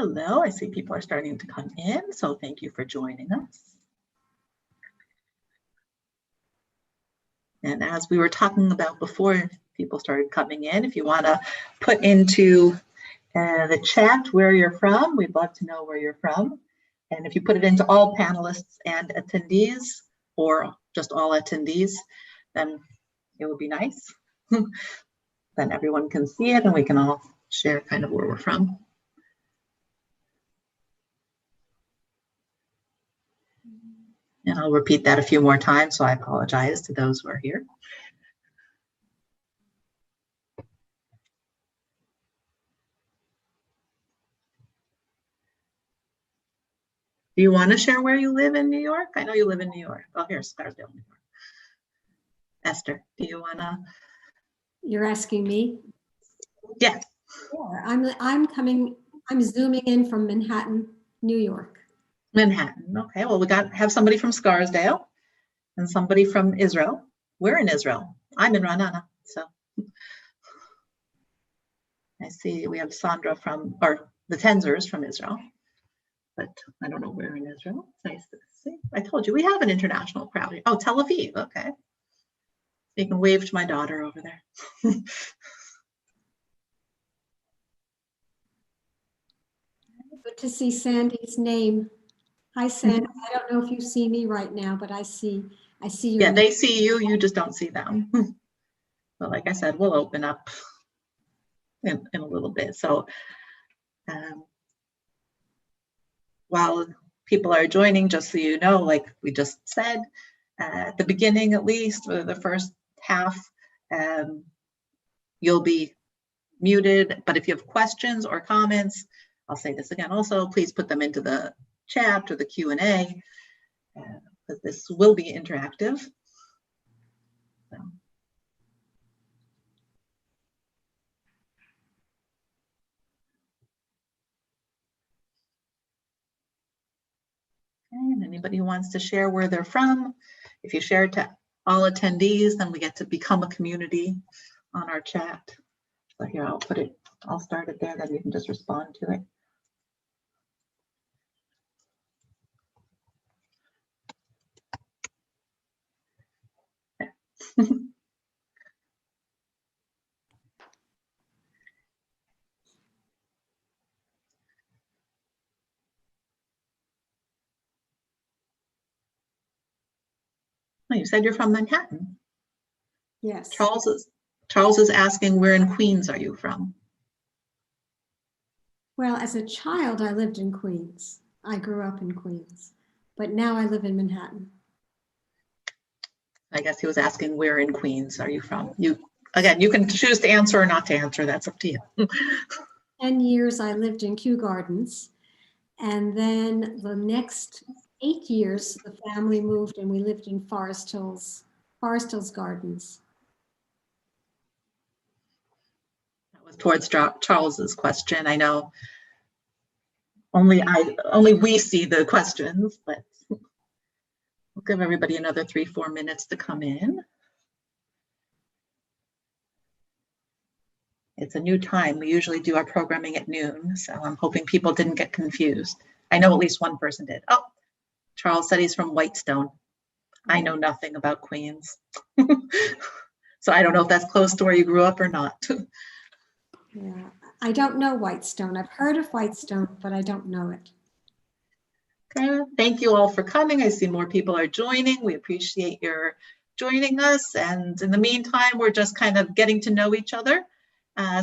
Hello, I see people are starting to come in, so thank you for joining us. And as we were talking about before people started coming in, if you want to put into the chat where you're from, we'd love to know where you're from. And if you put it into all panelists and attendees, or just all attendees, then it would be nice. Then everyone can see it and we can all share kind of where we're from. And I'll repeat that a few more times, so I apologize to those who are here. Do you want to share where you live in New York? I know you live in New York. Oh, here's Scarsdale, New York. Esther, do you want to? You're asking me? Yeah. Sure. I'm zooming in from Manhattan, New York. Manhattan. Okay. Well, we have somebody from Scarsdale and somebody from Israel. We're in Israel. I'm in Ra'anana. So I see we have Sandra from, or the Tenzers from Israel, but I don't know where in Israel. It's nice to see. I told you we have an international crowd. Oh, Tel Aviv. Okay. You can wave to my daughter over there. Good to see Sandy's name. Hi, Sandy. I don't know if you see me right now, but I see you. Yeah, they see you. You just don't see them. But like I said, we'll open up in a little bit. So while people are joining, just so you know, like we just said, at the beginning, at least, for the first half, you'll be muted. But if you have questions or comments, I'll say this again also, please put them into the chat or the Q&A, because this will be interactive. So. And anybody who wants to share where they're from, if you share to all attendees, then we get to become a community on our chat. So here, I'll start it there, then you can just respond to it. Oh, you said you're from Manhattan. Yes. Charles is asking, where in Queens are you from? Well, as a child, I lived in Queens. I grew up in Queens, but now I live in Manhattan. I guess he was asking, where in Queens are you from? Again, you can choose to answer or not to answer. That's up to you. 10 years I lived in Kew Gardens, and then the next 8 years the family moved and we lived in Forest Hills Gardens. That was towards Charles's question. I know only we see the questions, but we'll give everybody another 3-4 minutes to come in. It's a new time. We usually do our programming at noon, so I'm hoping people didn't get confused. I know at least one person did. Oh, Charles said he's from Whitestone. I know nothing about Queens. So I don't know if that's close to where you grew up or not. Yeah, I don't know Whitestone. I've heard of Whitestone, but I don't know it. Okay, thank you all for coming. I see more people are joining. We appreciate your joining us. And in the meantime, we're just kind of getting to know each other.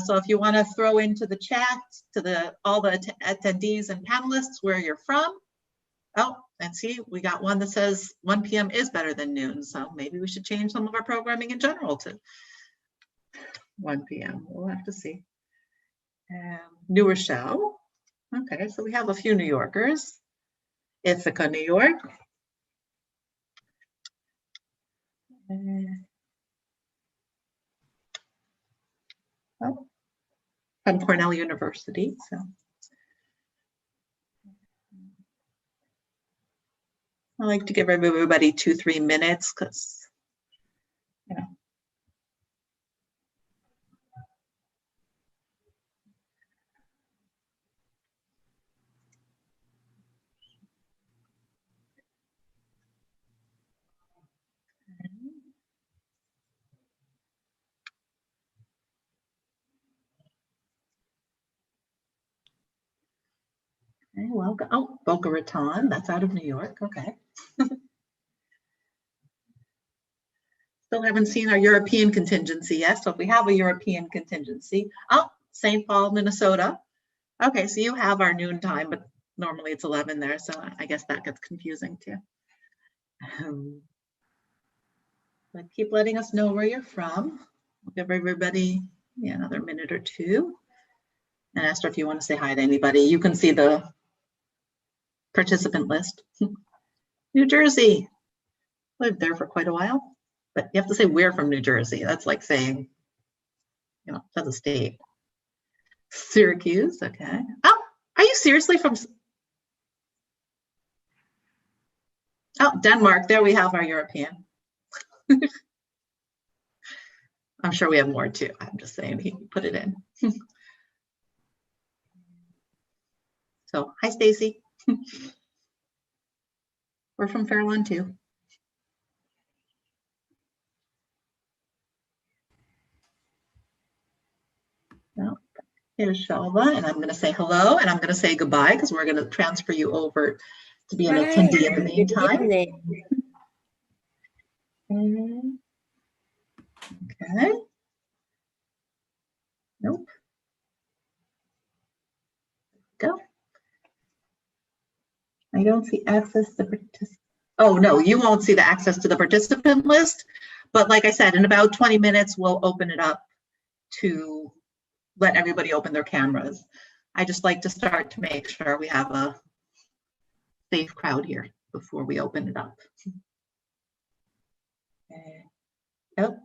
So if you want to throw into the chat to all the attendees and panelists where you're from. Oh, and see, we got one that says 1 p.m. is better than noon. So maybe we should change some of our programming in general to 1 p.m. We'll have to see. New Rochelle. Okay, so we have a few New Yorkers. Ithaca, New York. From Cornell University. So I like to give everybody 2-3 minutes because, you know. welcome. Oh, Boca Raton, that's out of New York. Okay. Still haven't seen our European contingency yet. So if we have a European contingency, oh, St. Paul, Minnesota. Okay, so you have our noon time, but normally it's 11 there. So I guess that gets confusing too. But keep letting us know where you're from. We'll give everybody another minute or two. And Esther, if you want to say hi to anybody, you can see the participant list. New Jersey, lived there for quite a while, but you have to say we're from New Jersey. That's like saying, that's a state. Syracuse, okay. Oh, are you seriously from? Oh, Denmark, there we have our European. I'm sure we have more too. I'm just saying he put it in. So, hi, Stacy. We're from Fairlawn too. Well, here's Shalva, and I'm going to say hello, and I'm going to say goodbye because we're going to transfer you over to be an attendee in the meantime. Okay. Nope. Go. I don't see access to participant. Oh, no, you won't see the access to the participant list. But like I said, in about 20 minutes, we'll open it up to let everybody open their cameras. I just like to start to make sure we have a safe crowd here before we open it up. Okay. Oh.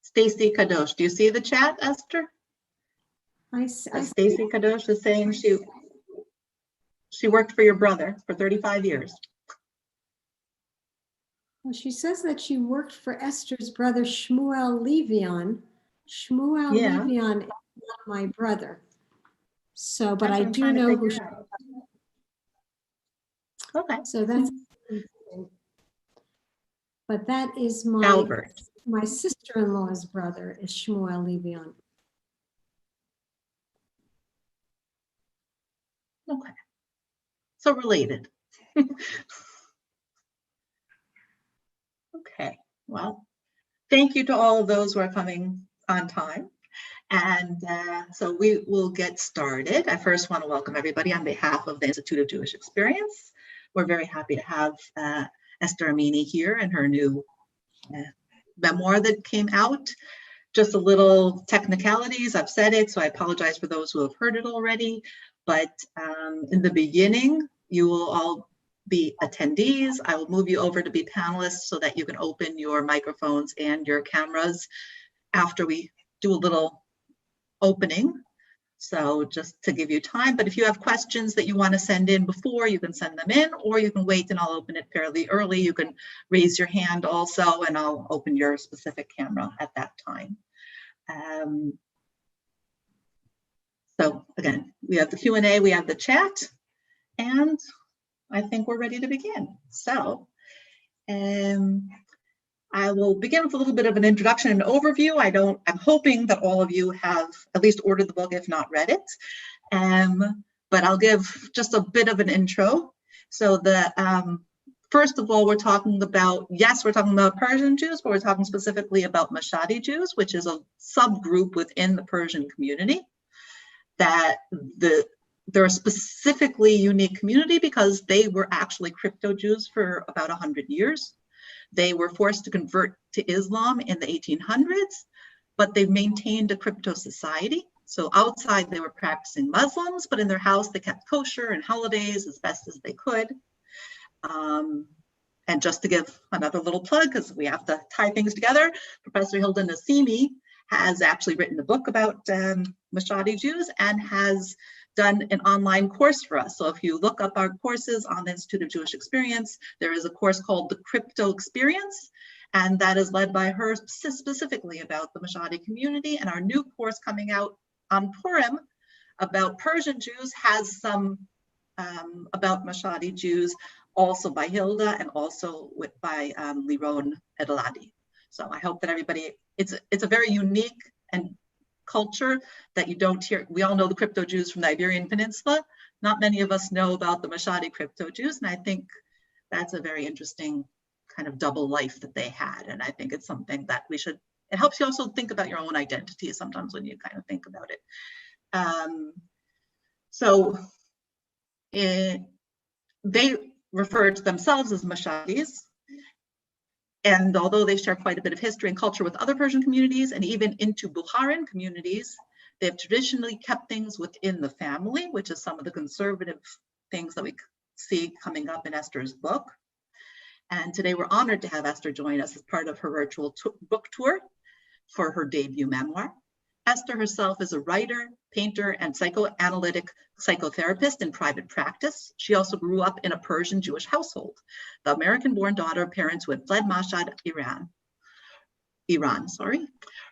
Stacy Kadosh, do you see the chat, Esther? I Stacy Kadosh is saying she worked for your brother for 35 years. Well, she says that she worked for Esther's brother, Shmuel Levion. Shmuel Levion is not my brother. So, but I do know who she is. Okay. So that's interesting. But that is my sister-in-law's brother is Shmuel Levion. Okay. So related. Okay. Well, thank you to all of those who are coming on time. And so we will get started. I first want to welcome everybody on behalf of the Institute of Jewish Experience. We're very happy to have Esther Amini here and her new memoir that came out. Just a little technicalities, I've said it, so I apologize for those who have heard it already. But in the beginning, you will all be attendees. I will move you over to be panelists so that you can open your microphones and your cameras after we do a little opening. So just to give you time, but if you have questions that you want to send in before, you can send them in, or you can wait and I'll open it fairly early. You can raise your hand also, and I'll open your specific camera at that time. So again, we have the Q&A, we have the chat, and I think we're ready to begin. So I will begin with a little bit of an introduction and overview. I'm hoping that all of you have at least ordered the book, if not read it. But I'll give just a bit of an intro. So first of all, we're talking about Persian Jews, but we're talking specifically about Mashhadi Jews, which is a subgroup within the Persian community. That they're a specifically unique community because they were actually crypto Jews for about 100 years. They were forced to convert to Islam in the 1800s, but they've maintained a crypto society. So outside they were practicing Muslims, but in their house they kept kosher and holidays as best as they could. And just to give another little plug, because we have to tie things together, Professor Hilda Nassimi has actually written a book about Mashhadi Jews and has done an online course for us. So if you look up our courses on the Institute of Jewish Experience, there is a course called The Crypto Experience, and that is led by her specifically about the Mashhadi community. And our new course coming out on Purim about Persian Jews has some about Mashhadi Jews, also by Hilda and also by Liron Edladi. So I hope that everybody, it's a very unique and culture that you don't hear. We all know the crypto Jews from the Iberian Peninsula. Not many of us know about the Mashhadi crypto Jews, and I think that's a very interesting kind of double life that they had. And I think it's something that we should, it helps you also think about your own identity sometimes when you kind of think about it. They refer to themselves as Mashhadis. And although they share quite a bit of history and culture with other Persian communities and even into Bukharan communities, they have traditionally kept things within the family, which is some of the conservative things that we see coming up in Esther's book. And today we're honored to have Esther join us as part of her virtual book tour for her debut memoir. Esther herself is a writer, painter, and psychoanalytic psychotherapist in private practice. She also grew up in a Persian-Jewish household, the American-born daughter of parents who had fled Mashhad, Iran.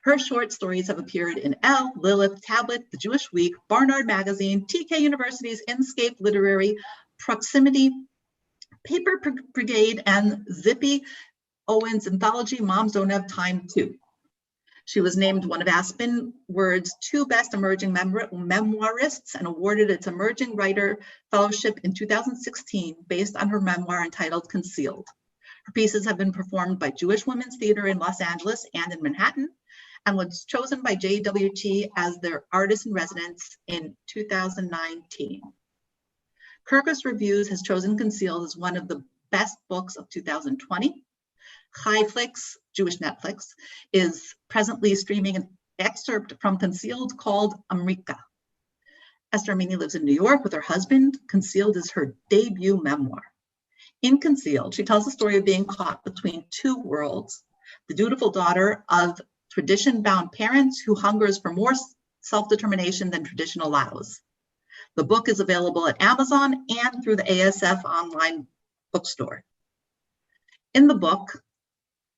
Her short stories have appeared in Elle, Lilith, Tablet, The Jewish Week, Barnard Magazine, TK University's Inscape Literary, Proximity, Paper Brigade, and Zippy Owen's anthology, Moms Don't Have Time Too. She was named one of Aspen Word's 2 best emerging memoirists and awarded its Emerging Writer Fellowship in 2016 based on her memoir entitled Concealed. Her pieces have been performed by Jewish Women's Theater in Los Angeles and in Manhattan, and was chosen by JWT as their artist in residence in 2019. Kirkus Reviews has chosen Concealed as one of the best books of 2020. Highflix, Jewish Netflix, is presently streaming an excerpt from Concealed called Amrika. Esther Amini lives in New York with her husband. Concealed is her debut memoir. In Concealed, she tells the story of being caught between 2 worlds, the dutiful daughter of tradition-bound parents who hungers for more self-determination than tradition allows. The book is available at Amazon and through the ASF online bookstore. In the book,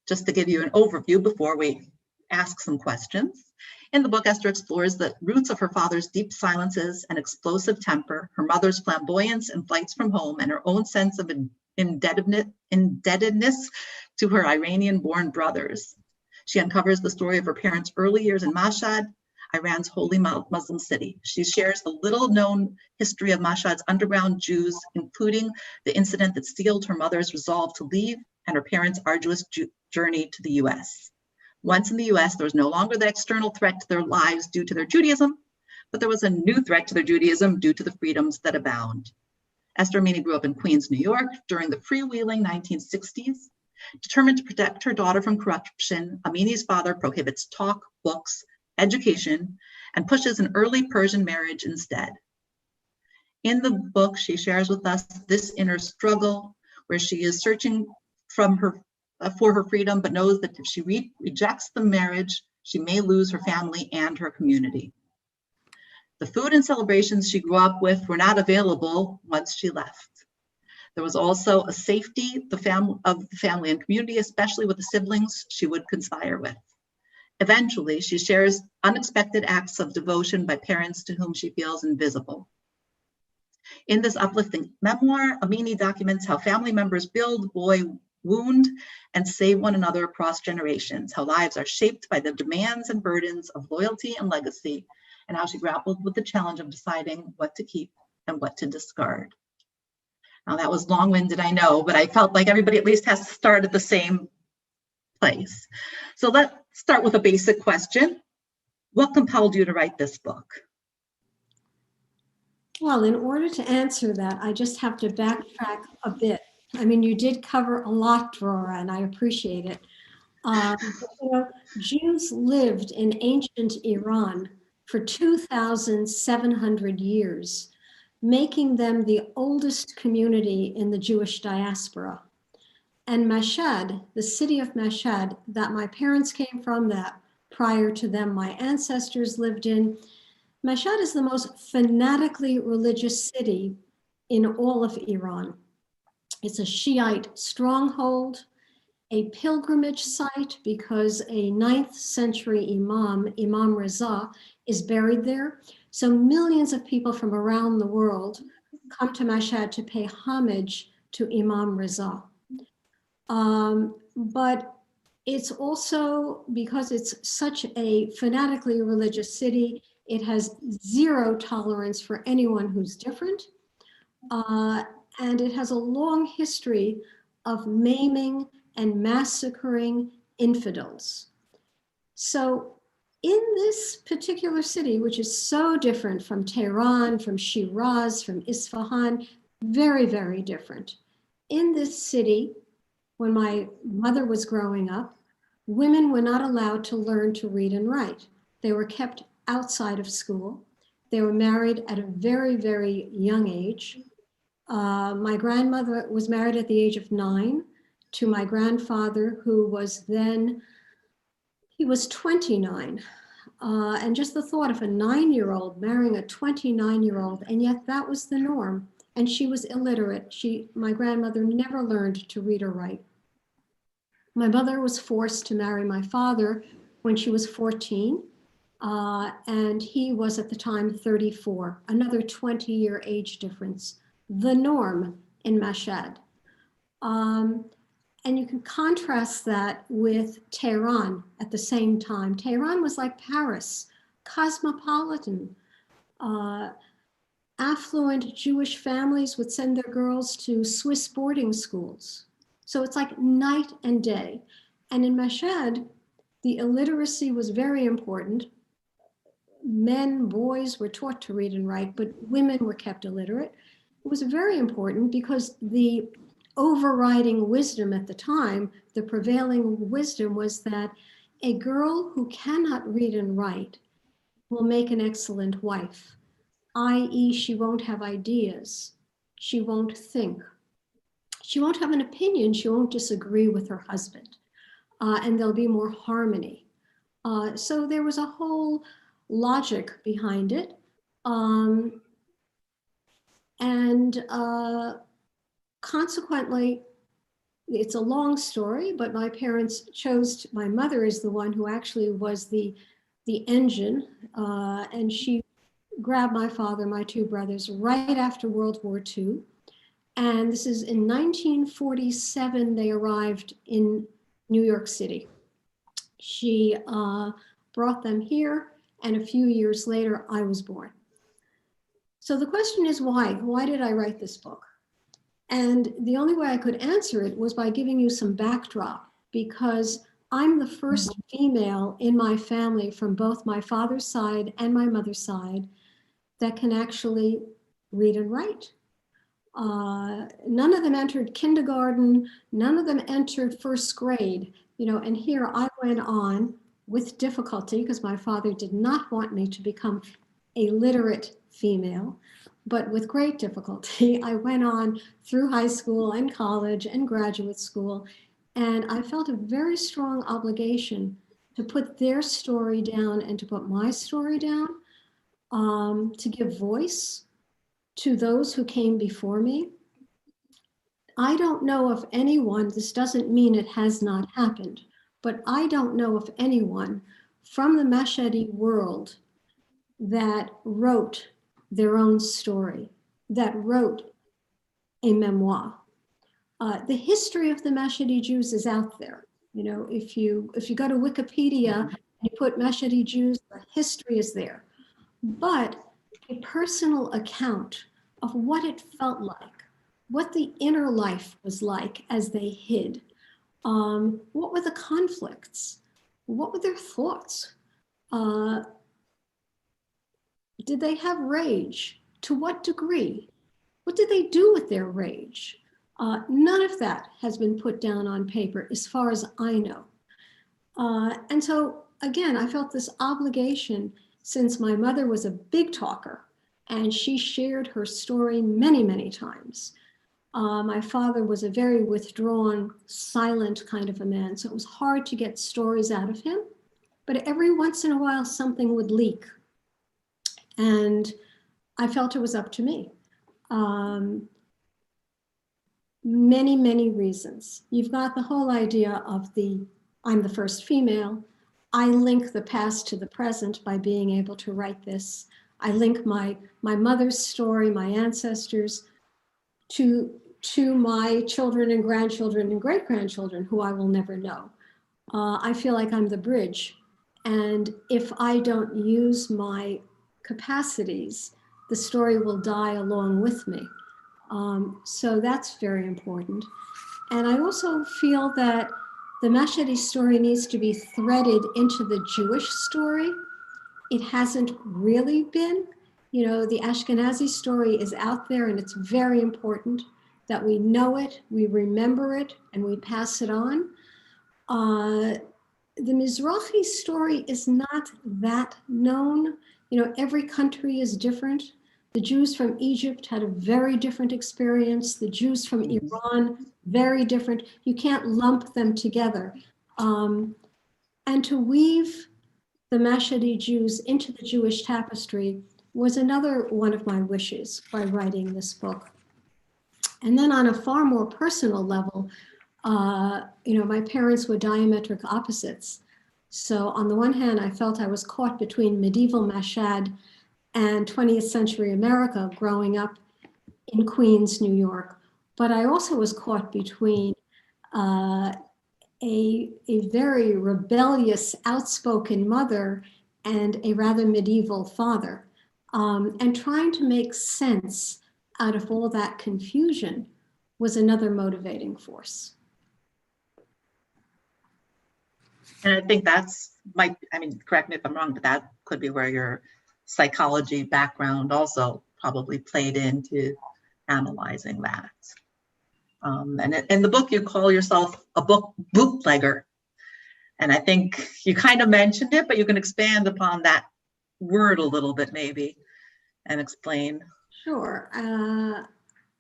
just to give you an overview before we ask some questions, in the book, Esther explores the roots of her father's deep silences and explosive temper, her mother's flamboyance and flights from home, and her own sense of indebtedness to her Iranian-born brothers. She uncovers the story of her parents' early years in Mashhad, Iran's holy Muslim city. She shares the little-known history of Mashhad's underground Jews, including the incident that sealed her mother's resolve to leave and her parents' arduous journey to the US. Once in the US, there was no longer the external threat to their lives due to their Judaism, but there was a new threat to their Judaism due to the freedoms that abound. Esther Amini grew up in Queens, New York during the freewheeling 1960s. Determined to protect her daughter from corruption, Amini's father prohibits talk, books, education, and pushes an early Persian marriage instead. In the book, she shares with us this inner struggle where she is searching for her freedom, but knows that if she rejects the marriage, she may lose her family and her community. The food and celebrations she grew up with were not available once she left. There was also a safety of the family and community, especially with the siblings she would conspire with. Eventually, she shares unexpected acts of devotion by parents to whom she feels invisible. In this uplifting memoir, Amini documents how family members build, wound, and save one another across generations, how lives are shaped by the demands and burdens of loyalty and legacy, and how she grappled with the challenge of deciding what to keep and what to discard. Now that was long-winded, I know, but I felt like everybody at least has to start at the same place. So let's start with a basic question. What compelled you to write this book? Well, in order to answer that, I just have to backtrack a bit. I mean, you did cover a lot, Drora, and I appreciate it. Jews lived in ancient Iran for 2,700 years, making them the oldest community in the Jewish diaspora. And Mashhad, the city of Mashhad that my parents came from, that prior to them my ancestors lived in, Mashhad is the most fanatically religious city in all of Iran. It's a Shiite stronghold, a pilgrimage site because a 9th century Imam Reza, is buried there. So millions of people from around the world come to Mashhad to pay homage to Imam Reza. But It's also, because it's such a fanatically religious city, it has zero tolerance for anyone who's different. And it has a long history of maiming and massacring infidels. So in this particular city, which is so different from Tehran, from Shiraz, from Isfahan, very, very different. In this city, when my mother was growing up, women were not allowed to learn to read and write. They were kept outside of school. They were married at a very, very young age. My grandmother was married at the age of 9 to my grandfather, who was then, he was 29. And just the thought of a 9-year-old marrying a 29-year-old, and yet that was the norm. And she was illiterate. My grandmother never learned to read or write. My mother was forced to marry my father when she was 14, and he was at the time 34, another 20-year age difference, the norm in Mashhad. And you can contrast that with Tehran at the same time. Tehran was like Paris, cosmopolitan. Affluent Jewish families would send their girls to Swiss boarding schools. So it's like night and day. And in Mashhad, the illiteracy was very important. Men, boys were taught to read and write, but women were kept illiterate. It was very important because the overriding wisdom at the time, the prevailing wisdom, was that a girl who cannot read and write will make an excellent wife, i.e., she won't have ideas, she won't think, she won't have an opinion, she won't disagree with her husband, and there'll be more harmony. So there was a whole logic behind it. Consequently, it's a long story, but my parents chose, my mother is the one who actually was the engine, and she grabbed my father, my 2 brothers, right after World War II. And this is in 1947, they arrived in New York City. She brought them here, and a few years later, I was born. So the question is why? Why did I write this book? And the only way I could answer it was by giving you some backdrop, because I'm the first female in my family from both my father's side and my mother's side that can actually read and write. None of them entered kindergarten, none of them entered first grade, and here I went on with difficulty because my father did not want me to become a literate female, but with great difficulty, I went on through high school and college and graduate school, and I felt a very strong obligation to put their story down and to put my story down, to give voice to those who came before me. I don't know of anyone, this doesn't mean it has not happened, but I don't know of anyone from the Mashhadi world that wrote their own story, that wrote a memoir. The history of the Mashhadi Jews is out there. If you go to Wikipedia and you put Mashhadi Jews, the history is there. But a personal account of what it felt like, what the inner life was like as they hid, what were the conflicts, what were their thoughts? Did they have rage? To what degree? What did they do with their rage? None of that has been put down on paper as far as I know. And so, again, I felt this obligation, since my mother was a big talker and she shared her story many, many times. My father was a very withdrawn, silent kind of a man, so it was hard to get stories out of him. But every once in a while, something would leak. And I felt it was up to me. Many, many reasons. You've got the whole idea of I'm the first female. I link the past to the present by being able to write this. I link my mother's story, my ancestors, to my children and grandchildren and great-grandchildren who I will never know. I feel like I'm the bridge. And if I don't use my capacities, the story will die along with me. So that's very important. And I also feel that the Mashhadi story needs to be threaded into the Jewish story. It hasn't really been. You know, the Ashkenazi story is out there, and it's very important that we know it, we remember it, and we pass it on. The Mizrahi story is not that known. You know, every country is different. The Jews from Egypt had a very different experience. The Jews from Iran, very different. You can't lump them together. And to weave the Mashhadi Jews into the Jewish tapestry was another one of my wishes by writing this book. And then on a far more personal level, you know, my parents were diametric opposites. So on the one hand, I felt I was caught between medieval Mashhad and 20th century America growing up in Queens, New York. But I also was caught between a very rebellious, outspoken mother and a rather medieval father. And trying to make sense out of all that confusion was another motivating force. And I think I mean, correct me if I'm wrong, but that could be where your psychology background also probably played into analyzing that. And in the book, you call yourself a bootlegger. And I think you kind of mentioned it, but you can expand upon that word a little bit maybe and explain. Sure.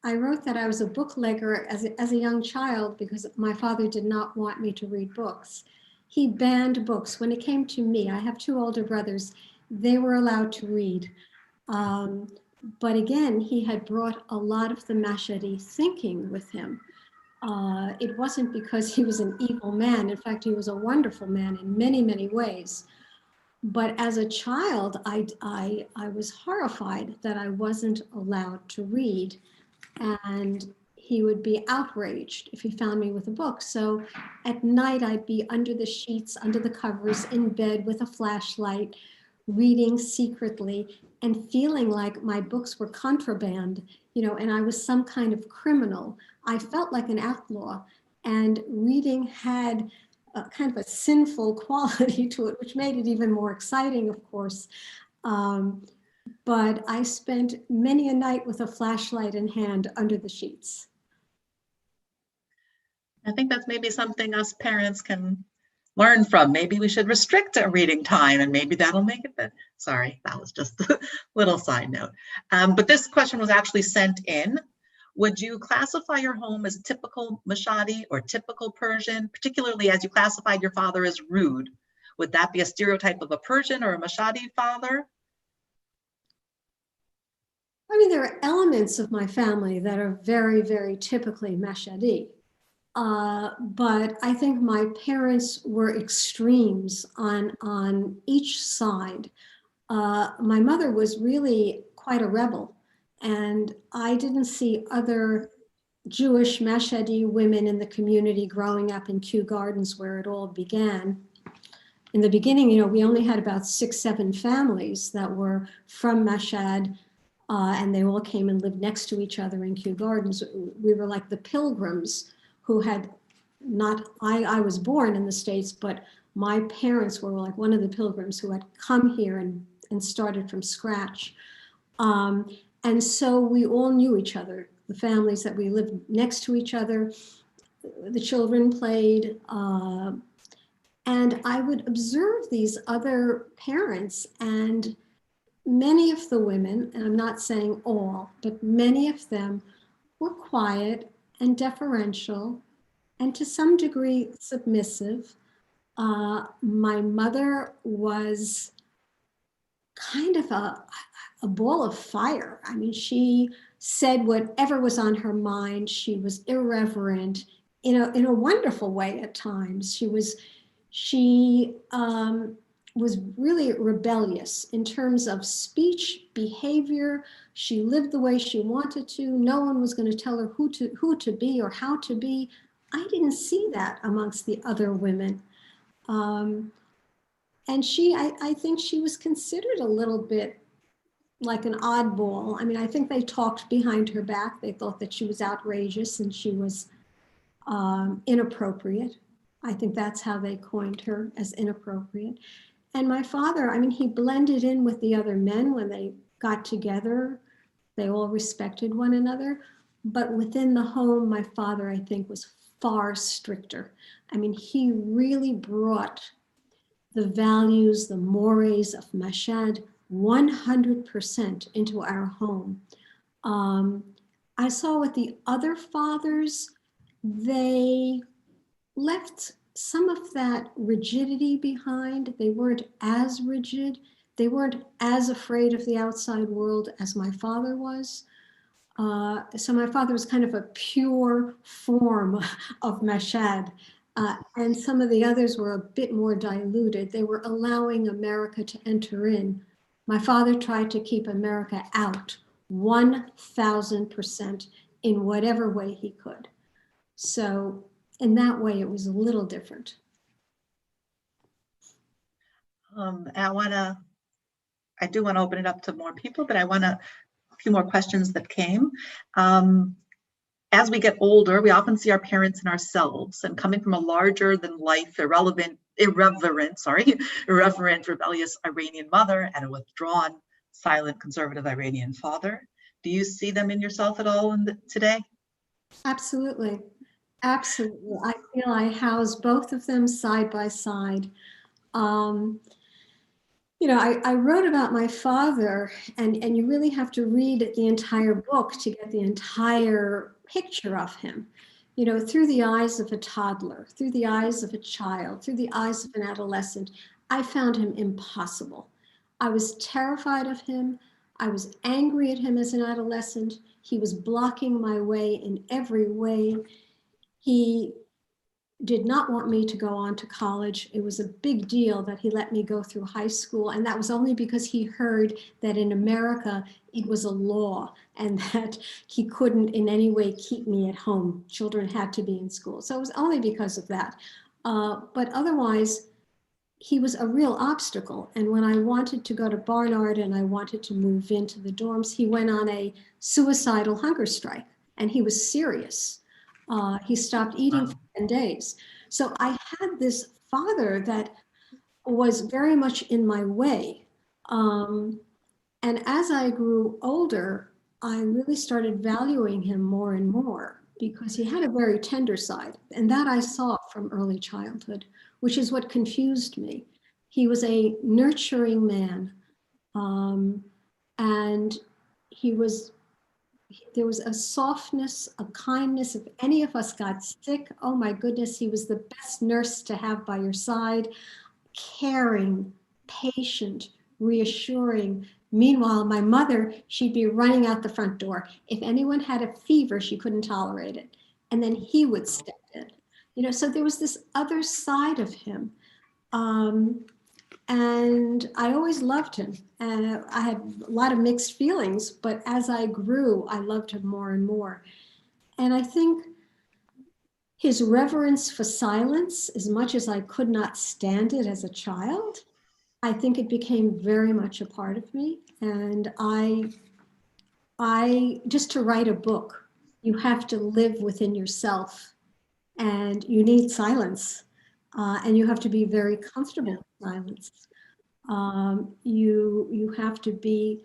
I wrote that I was a bootlegger as a young child because my father did not want me to read books. He banned books. When it came to me, I have two older brothers, they were allowed to read. But again, he had brought a lot of the Mashhadi thinking with him. It wasn't because he was an evil man. In fact, he was a wonderful man in many, many ways. But as a child, I was horrified that I wasn't allowed to read. And he would be outraged if he found me with a book. So at night, I'd be under the sheets, under the covers, in bed with a flashlight, reading secretly and feeling like my books were contraband, you know, and I was some kind of criminal. I felt like an outlaw, and reading had a kind of a sinful quality to it, which made it even more exciting, of course. But I spent many a night with a flashlight in hand under the sheets. I think that's maybe something us parents can learn from. Maybe we should restrict our reading time, and maybe that'll make it better. Sorry, that was just a little side note. But this question was actually sent in. Would you classify your home as typical Mashhadi or typical Persian, particularly as you classified your father as rude? Would that be a stereotype of a Persian or a Mashhadi father? I mean, there are elements of my family that are very, very typically Mashhadi. But I think my parents were extremes on each side. My mother was really quite a rebel, and I didn't see other Jewish Mashhadi women in the community growing up in Kew Gardens where it all began. In the beginning, you know, we only had about 6, 7 families that were from Mashhad, and they all came and lived next to each other in Kew Gardens. We were like the pilgrims who had not, I was born in the States, but my parents were like one of the pilgrims who had come here and started from scratch. And so we all knew each other, the families that we lived next to each other, the children played, and I would observe these other parents, and many of the women, and I'm not saying all, but many of them were quiet and deferential and to some degree submissive. My mother was kind of a ball of fire. I mean, she said whatever was on her mind. She was irreverent in a wonderful way at times. She was really rebellious in terms of speech, behavior. She lived the way she wanted to. No one was going to tell her who to be or how to be. I didn't see that amongst the other women. And I think she was considered a little bit like an oddball. I mean, I think they talked behind her back. They thought that she was outrageous and she was inappropriate. I think that's how they coined her, as inappropriate. And my father, I mean, he blended in with the other men when they got together. They all respected one another. But within the home, my father, I think, was far stricter. I mean, he really brought the values, the mores of Mashhad 100% into our home. I saw with the other fathers, they left some of that rigidity behind. They weren't as rigid. They weren't as afraid of the outside world as my father was. So my father was kind of a pure form of Mashhad. And some of the others were a bit more diluted. They were allowing America to enter in. My father tried to keep America out 1,000% in whatever way he could. So in that way, it was a little different. I do want to open it up to more people, but I want a few more questions that came. As we get older, we often see our parents in ourselves, and coming from a larger than life, irreverent, rebellious Iranian mother and a withdrawn, silent, conservative Iranian father. Do you see them in yourself at all today? Absolutely. Absolutely. I feel I house both of them side by side. You know, I wrote about my father, and you really have to read the entire book to get the entire picture of him, you know, through the eyes of a toddler, through the eyes of a child, through the eyes of an adolescent. I found him impossible. I was terrified of him. I was angry at him as an adolescent. He was blocking my way in every way. He did not want me to go on to college. It was a big deal that he let me go through high school. And that was only because he heard that in America, it was a law and that he couldn't in any way keep me at home. Children had to be in school. So it was only because of that. But otherwise, he was a real obstacle. And when I wanted to go to Barnard and I wanted to move into the dorms, he went on a suicidal hunger strike, and he was serious. He stopped eating for 10 days. So I had this father that was very much in my way. And as I grew older, I really started valuing him more and more because he had a very tender side. And that I saw from early childhood, which is what confused me. He was a nurturing man. And there was a softness, a kindness. If any of us got sick, oh my goodness, he was the best nurse to have by your side, caring, patient, reassuring. Meanwhile, my mother, she'd be running out the front door. If anyone had a fever, she couldn't tolerate it. And then he would step in. You know, so there was this other side of him. And I always loved him. And I had a lot of mixed feelings, but as I grew, I loved him more and more. And I think his reverence for silence, as much as I could not stand it as a child, I think it became very much a part of me. And I just to write a book, you have to live within yourself, and you need silence, and you have to be very comfortable with silence. You have to be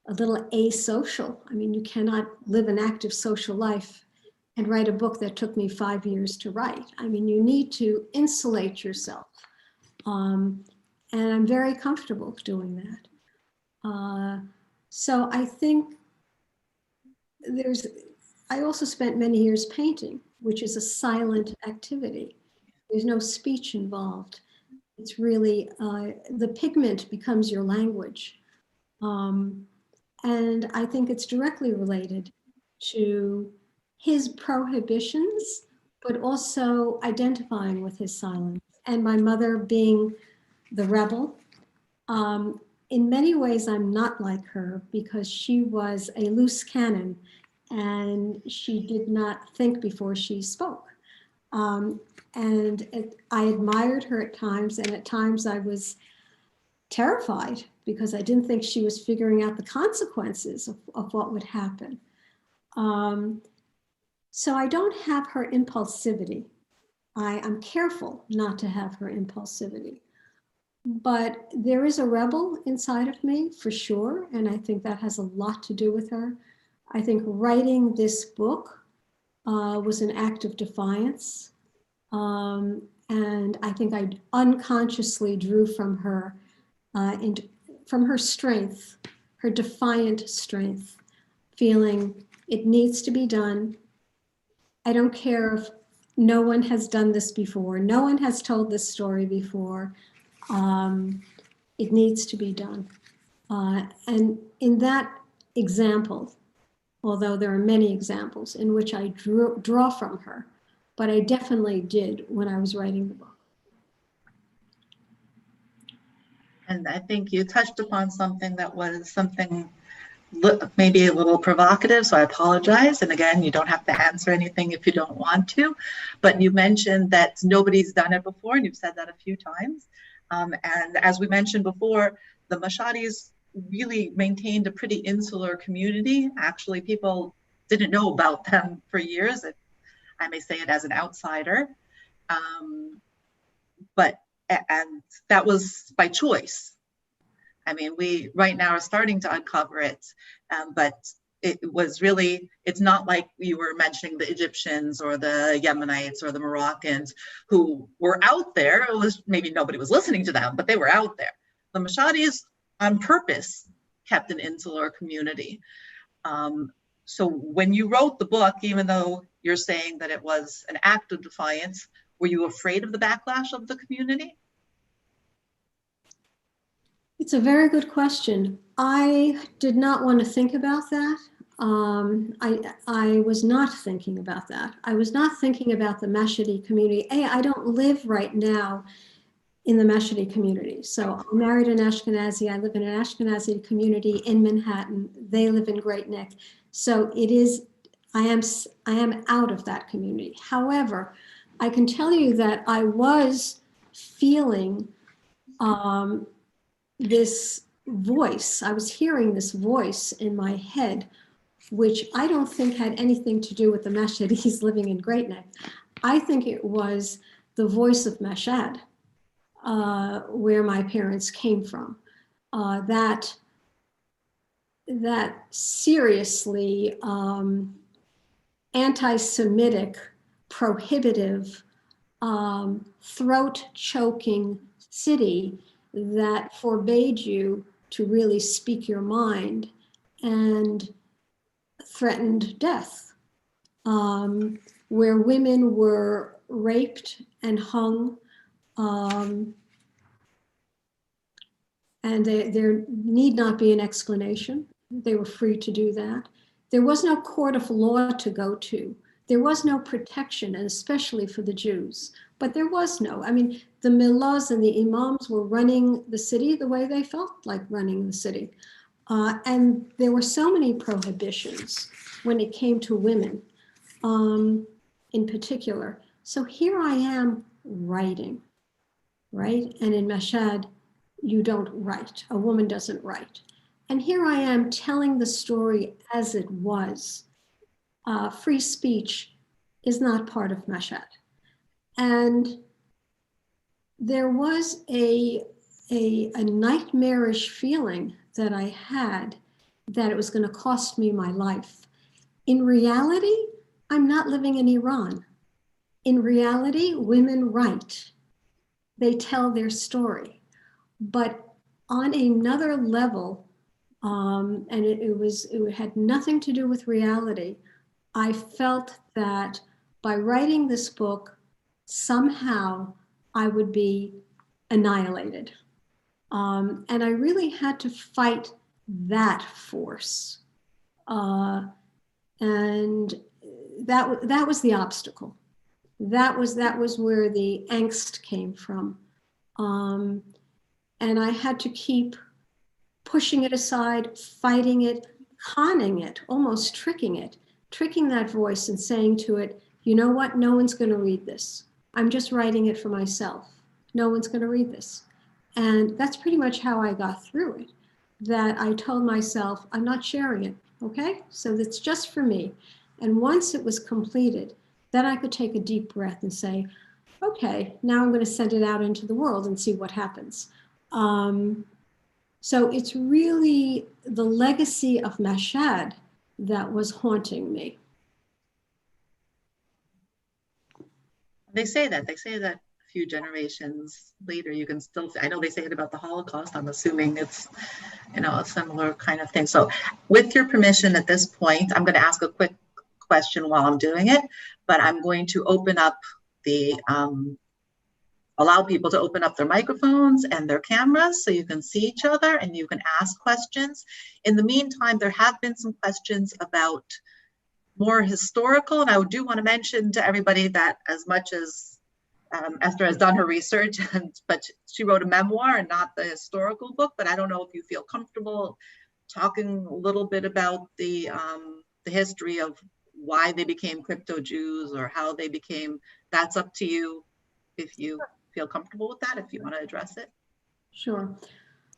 a little asocial. I mean, you cannot live an active social life and write a book that took me 5 years to write. I mean, you need to insulate yourself. And I'm very comfortable doing that. So I think I also spent many years painting, which is a silent activity. There's no speech involved. It's really, the pigment becomes your language. And I think it's directly related to his prohibitions, but also identifying with his silence. And my mother being the rebel. In many ways, I'm not like her because she was a loose cannon and she did not think before she spoke. I admired her at times, and at times I was terrified because I didn't think she was figuring out the consequences of what would happen. So I don't have her impulsivity. I'm careful not to have her impulsivity. But there is a rebel inside of me, for sure, and I think that has a lot to do with her. I think writing this book was an act of defiance. And I think I unconsciously drew from her strength, her defiant strength, feeling it needs to be done. I don't care if no one has done this before. No one has told this story before. It needs to be done. And in that example, although there are many examples in which I draw from her, but I definitely did when I was writing the book. And I think you touched upon something that was something maybe a little provocative, so I apologize. And again, you don't have to answer anything if you don't want to, but you mentioned that nobody's done it before, and you've said that a few times. And as we mentioned before, the Mashhadis really maintained a pretty insular community. Actually, people didn't know about them for years. I may say it as an outsider. And that was by choice. I mean, we right now are starting to uncover it, but it was really, it's not like you were mentioning the Egyptians or the Yemenites or the Moroccans who were out there. It was maybe nobody was listening to them, but they were out there. The Mashhadis on purpose kept an insular community. So when you wrote the book, even though you're saying that it was an act of defiance, were you afraid of the backlash of the community? It's a very good question. I did not want to think about that. I was not thinking about that. I was not thinking about the Mashhadi community. I don't live right now in the Mashhadi community. So I'm married an Ashkenazi. I live in an Ashkenazi community in Manhattan. They live in Great Neck. So I am out of that community. However, I can tell you that I was feeling this voice. I was hearing this voice in my head, which I don't think had anything to do with the Mashhadis living in Great Neck. I think it was the voice of Mashhad, where my parents came from. That seriously anti-Semitic, prohibitive, throat-choking city that forbade you to really speak your mind and threatened death, where women were raped and hung, and there need not be an explanation. They were free to do that. There was no court of law to go to. There was no protection, and especially for the Jews. But there was no, I mean, the mullahs and the imams were running the city the way they felt like running the city. And there were so many prohibitions when it came to women in particular. So here I am writing, right? And in Mashhad, you don't write. A woman doesn't write. And here I am telling the story as it was. Free speech is not part of Mashhad. And there was a nightmarish feeling that I had that it was going to cost me my life. In reality, I'm not living in Iran. In reality, women write. They tell their story. But on another level, and it had nothing to do with reality, I felt that by writing this book, somehow I would be annihilated. And I really had to fight that force. And that was the obstacle. That was where the angst came from. And I had to keep pushing it aside, fighting it, conning it, almost tricking that voice and saying to it, you know what, no one's going to read this. I'm just writing it for myself. No one's going to read this. And that's pretty much how I got through it, that I told myself, I'm not sharing it, okay? So it's just for me. And once it was completed, then I could take a deep breath and say, okay, now I'm going to send it out into the world and see what happens. So it's really the legacy of Mashhad that was haunting me. They say that a few generations later, you can still, I know they say it about the Holocaust. I'm assuming it's, a similar kind of thing. So with your permission at this point, I'm going to ask a quick question while I'm doing it, but I'm going to open up allow people to open up their microphones and their cameras so you can see each other and you can ask questions. In the meantime, there have been some questions about more historical, and I do want to mention to everybody that as much as Esther has done her research, but she wrote a memoir and not the historical book, but I don't know if you feel comfortable talking a little bit about the history of why they became crypto Jews or how they became, that's up to you if you feel comfortable with that, if you want to address it. Sure.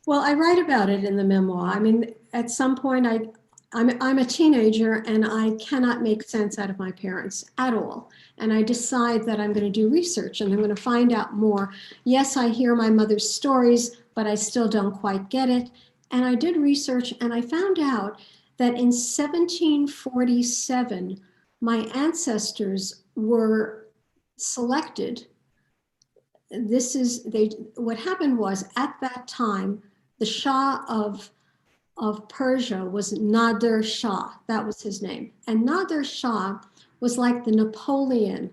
Well, I write about it in the memoir. I mean, at some point I'm a teenager and I cannot make sense out of my parents at all. And I decide that I'm going to do research and I'm going to find out more. Yes, I hear my mother's stories, but I still don't quite get it. And I did research and I found out that in 1747, my ancestors were selected. What happened was at that time, the Shah of Persia was Nader Shah. That was his name. And Nader Shah was like the Napoleon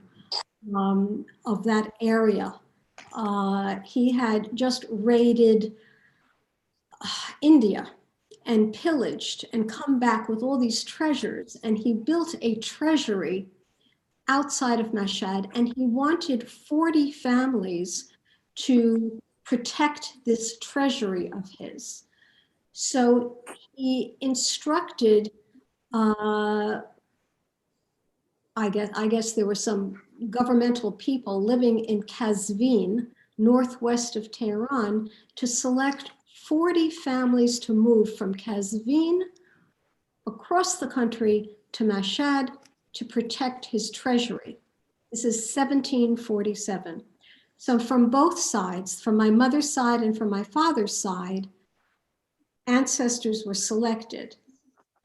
of that area. He had just raided India and pillaged and come back with all these treasures. And he built a treasury outside of Mashhad, and he wanted 40 families to protect this treasury of his. So he instructed, I guess there were some governmental people living in Kazvin, northwest of Tehran, to select 40 families to move from Kazvin across the country to Mashhad to protect his treasury. This is 1747. So from both sides, from my mother's side and from my father's side, ancestors were selected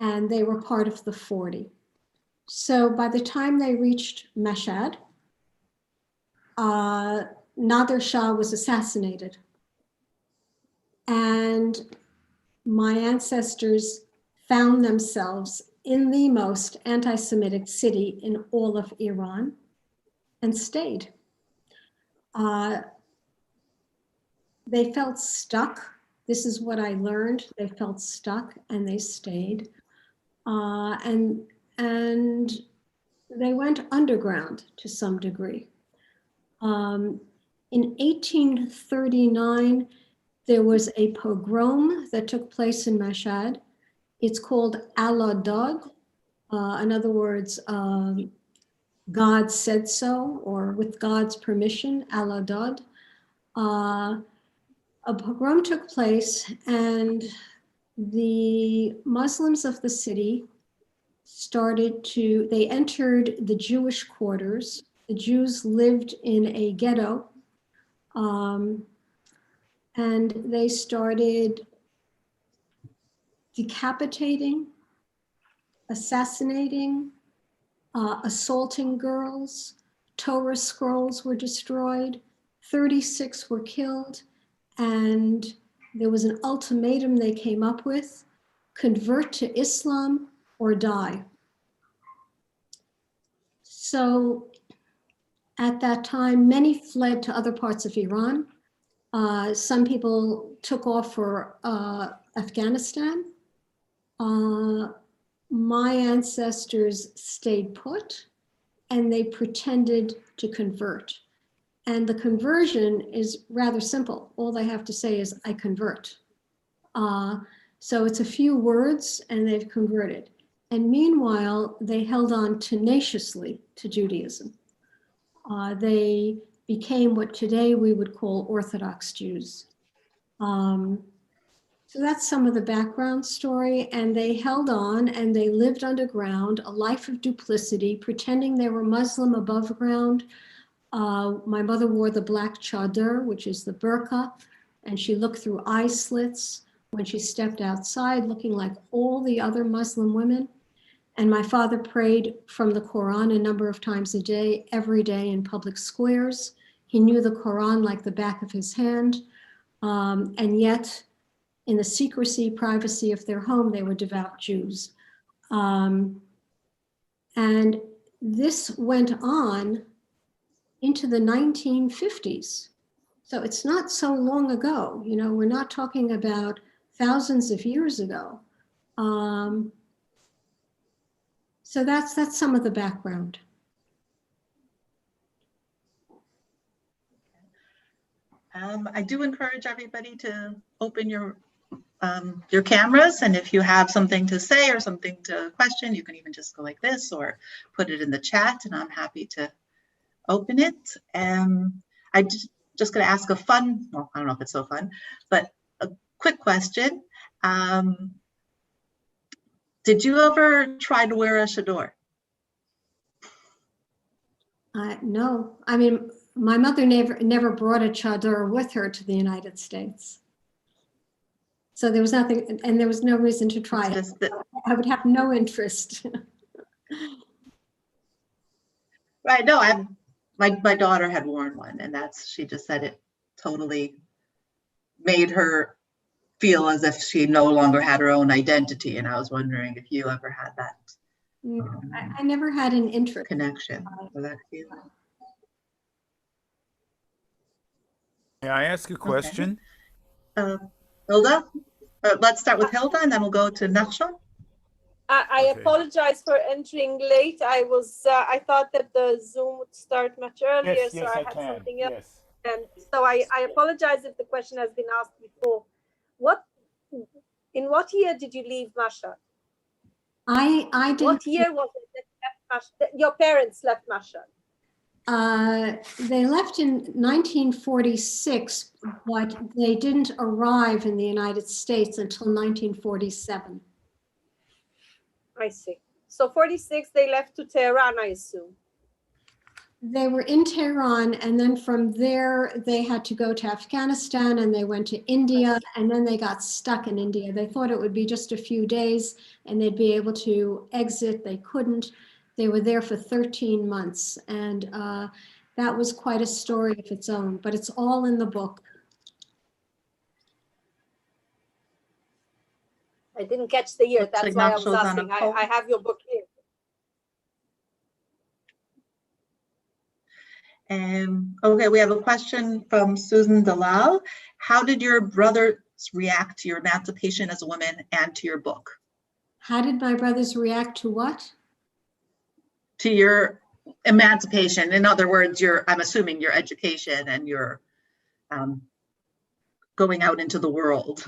and they were part of the 40. So by the time they reached Mashhad, Nader Shah was assassinated. And my ancestors found themselves in the most anti-Semitic city in all of Iran and stayed. They felt stuck. This is what I learned. They felt stuck and they stayed. And they went underground to some degree. In 1839, there was a pogrom that took place in Mashhad. It's called Al-Adad. In other words, God said so, or with God's permission, Al-Adad. A pogrom took place and the Muslims of the city they entered the Jewish quarters. The Jews lived in a ghetto, and they started decapitating, assassinating, assaulting girls. Torah scrolls were destroyed, 36 were killed, and there was an ultimatum they came up with: convert to Islam or die. So at that time, many fled to other parts of Iran. Some people took off for Afghanistan. My ancestors stayed put and they pretended to convert. And the conversion is rather simple. All they have to say is, I convert. So it's a few words and they've converted. And meanwhile, they held on tenaciously to Judaism. They became what today we would call Orthodox Jews. So that's some of the background story, and they held on and they lived underground, a life of duplicity, pretending they were Muslim above ground. My mother wore the black chador, which is the burqa, and she looked through eye slits when she stepped outside, looking like all the other Muslim women. And my father prayed from the Quran a number of times a day, every day in public squares. He knew the Quran like the back of his hand, and yet in the secrecy, privacy of their home, they were devout Jews. And this went on into the 1950s. So it's not so long ago. You know, we're not talking about thousands of years ago. So that's some of the background. I do encourage everybody to open your cameras, and if you have something to say or something to question, you can even just go like this or put it in the chat, and I'm happy to open it. I'm just going to ask a fun, well, I don't know if it's so fun, but a quick question. Did you ever try to wear a chador? No, I mean, my mother never brought a chador with her to the United States. So there was nothing, and there was no reason to try it. I would have no interest. Right, no, my daughter had worn one, and she just said it totally made her feel as if she no longer had her own identity. And I was wondering if you ever had that. I never had an interest. Connection for that feeling. May I ask a question? Okay. Hilda? Let's start with Hilda, and then we'll go to Mashhad. I Okay. apologize for entering late. I thought that the Zoom would start much earlier, Yes, so I had can. something else. Yes. And so I apologize if the question has been asked before. In what year did you leave Mashhad? I didn't. What year was it that your parents left Mashhad? They left in 1946, but they didn't arrive in the United States until 1947. I see. So 46, they left to Tehran, I assume. They were in Tehran, and then from there they had to go to Afghanistan, and they went to India, and then they got stuck in India. They thought it would be just a few days and they'd be able to exit. They couldn't. They were there for 13 months, and that was quite a story of its own, but it's all in the book. I didn't catch the year. Looks That's like why I was Mashhad's on a asking. call. I have your book here. Okay, we have a question from Susan Dalal. How did your brothers react to your emancipation as a woman and to your book? How did my brothers react to what? To your emancipation. In other words, I'm assuming your education and your going out into the world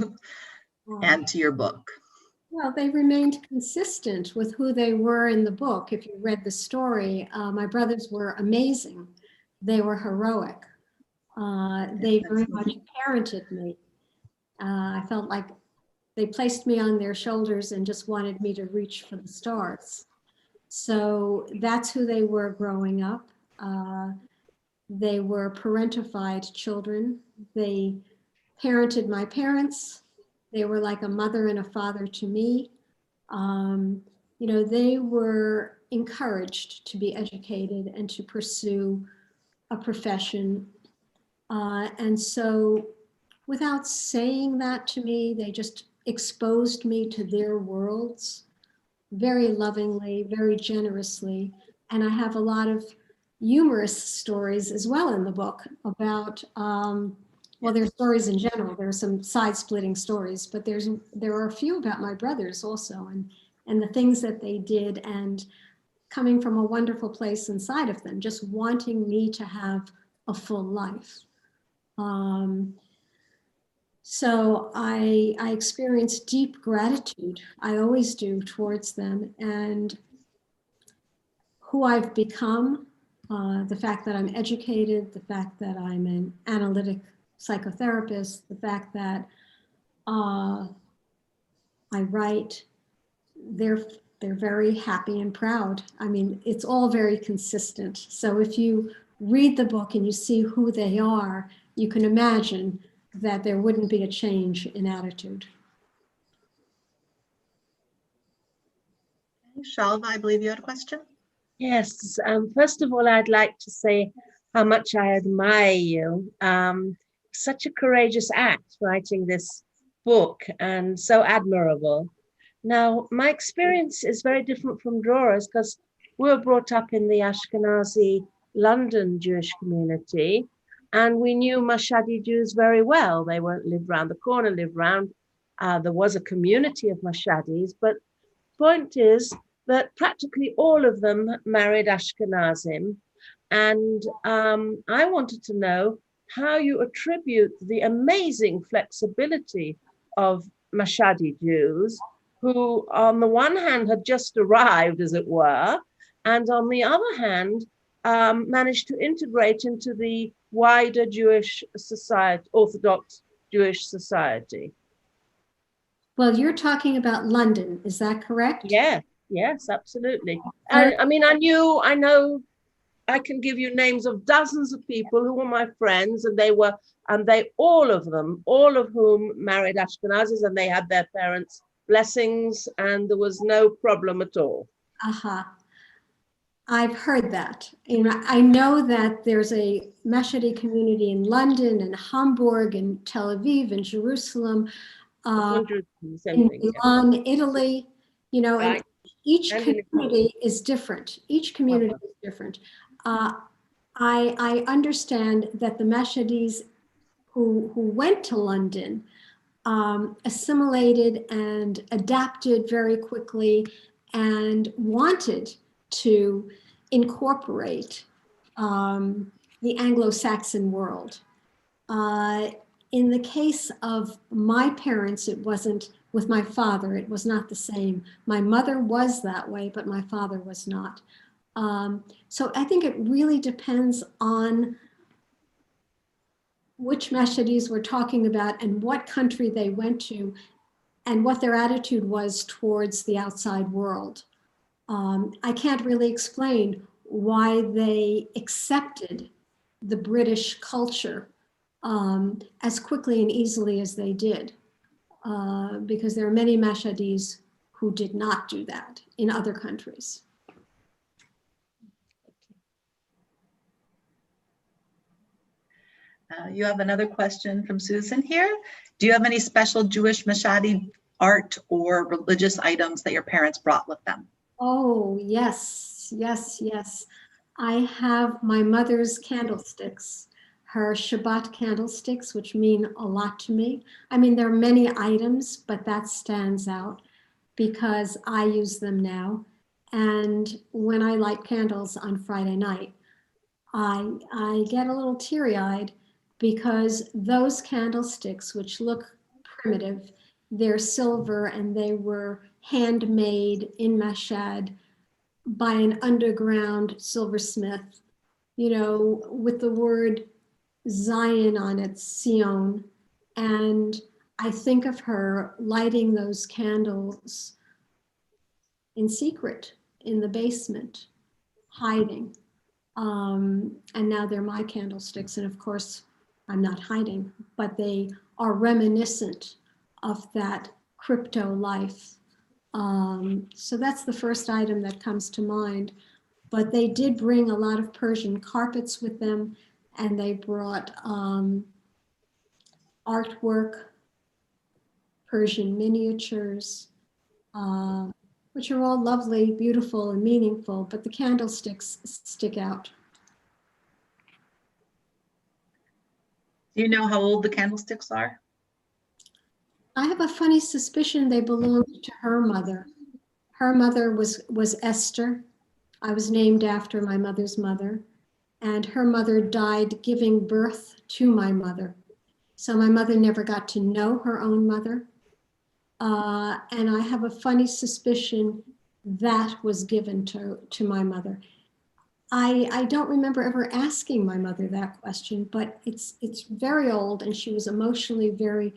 and to your book. Well, they remained consistent with who they were in the book. If you read the story, my brothers were amazing. They were heroic. They very much parented me. I felt like they placed me on their shoulders and just wanted me to reach for the stars. So that's who they were growing up. They were parentified children. They parented my parents. They were like a mother and a father to me. You know, they were encouraged to be educated and to pursue a profession. And so without saying that to me, they just exposed me to their worlds very lovingly, very generously. And I have a lot of humorous stories as well in the book about, well, there's stories in general. There are some side-splitting stories, but there are a few about my brothers also, and the things that they did, and coming from a wonderful place inside of them, just wanting me to have a full life. So I experience deep gratitude. I always do towards them, and who I've become The fact that I'm educated, the fact that I'm an analytic psychotherapist, the fact that I write, they're very happy and proud. I mean, it's all very consistent. So if you read the book and you see who they are, you can imagine that there wouldn't be a change in attitude. Shalva, I believe you had a question. Yes. First of all, I'd like to say how much I admire you. Such a courageous act writing this book, and so admirable. Now, my experience is very different from Dora's because we were brought up in the Ashkenazi London Jewish community, and we knew Mashhadi Jews very well. They weren't lived around the corner, lived around. There was a community of Mashhadis, but point is that practically all of them married Ashkenazim. And I wanted to know how you attribute the amazing flexibility of Mashhadi Jews, who on the one hand had just arrived, as it were, and on the other hand, managed to integrate into the wider Jewish society, Orthodox Jewish society. Well, you're talking about London, is that correct? Yeah, yes, absolutely. And I mean, I know, I can give you names of dozens of people who were my friends, and all of whom married Ashkenazis, and they had their parents' blessings, and there was no problem at all. I've heard that. And I know that there's a Mashhadi community in London and Hamburg and Tel Aviv and Jerusalem, in Milan, Italy, you know, right. And each community is different. Each community is different. I understand that the Mashhadis who went to London assimilated and adapted very quickly and wanted to incorporate the Anglo-Saxon world. In the case of my parents, it wasn't. With my father, it was not the same. My mother was that way, but my father was not. So I think it really depends on which Mashhadis we're talking about and what country they went to and what their attitude was towards the outside world. I can't really explain why they accepted the British culture as quickly and easily as they did, because there are many Mashhadis who did not do that in other countries. You have another question from Susan here. Do you have any special Jewish Mashhadi art or religious items that your parents brought with them? Oh, yes, yes, yes. I have my mother's candlesticks, her Shabbat candlesticks, which mean a lot to me. I mean, there are many items, but that stands out because I use them now. And when I light candles on Friday night, I get a little teary-eyed because those candlesticks, which look primitive, they're silver and they were handmade in Mashhad by an underground silversmith, you know, with the word Zion on it, Sion. And I think of her lighting those candles in secret in the basement, hiding. And now they're my candlesticks. And of course, I'm not hiding, but they are reminiscent of that crypto life. So that's the first item that comes to mind. But they did bring a lot of Persian carpets with them, and they brought artwork, Persian miniatures, which are all lovely, beautiful, and meaningful, but the candlesticks stick out. Do you know how old the candlesticks are? I have a funny suspicion they belonged to her mother. Her mother was Esther. I was named after my mother's mother, and her mother died giving birth to my mother. So my mother never got to know her own mother. And I have a funny suspicion that was given to my mother. I don't remember ever asking my mother that question, but it's very old, and she was emotionally very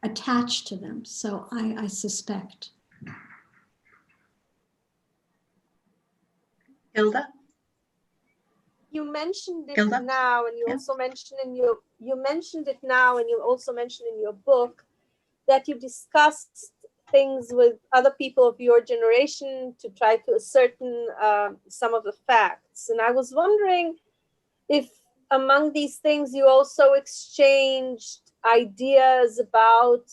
attached to them. So I suspect. Hilda? You mentioned it Hilda? now, and you Yeah. also mentioned you mentioned it now, and you also mentioned in your book that you discussed things with other people of your generation to try to ascertain some of the facts. And I was wondering if among these things you also exchanged ideas about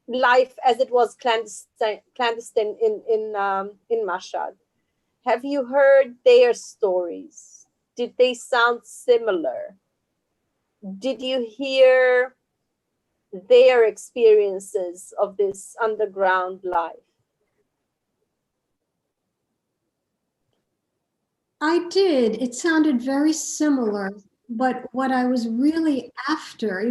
life as it was clandestine in Mashhad. Have you heard their stories? Did they sound similar? Did you hear their experiences of this underground life? I did. It sounded very similar, but what I was really after, I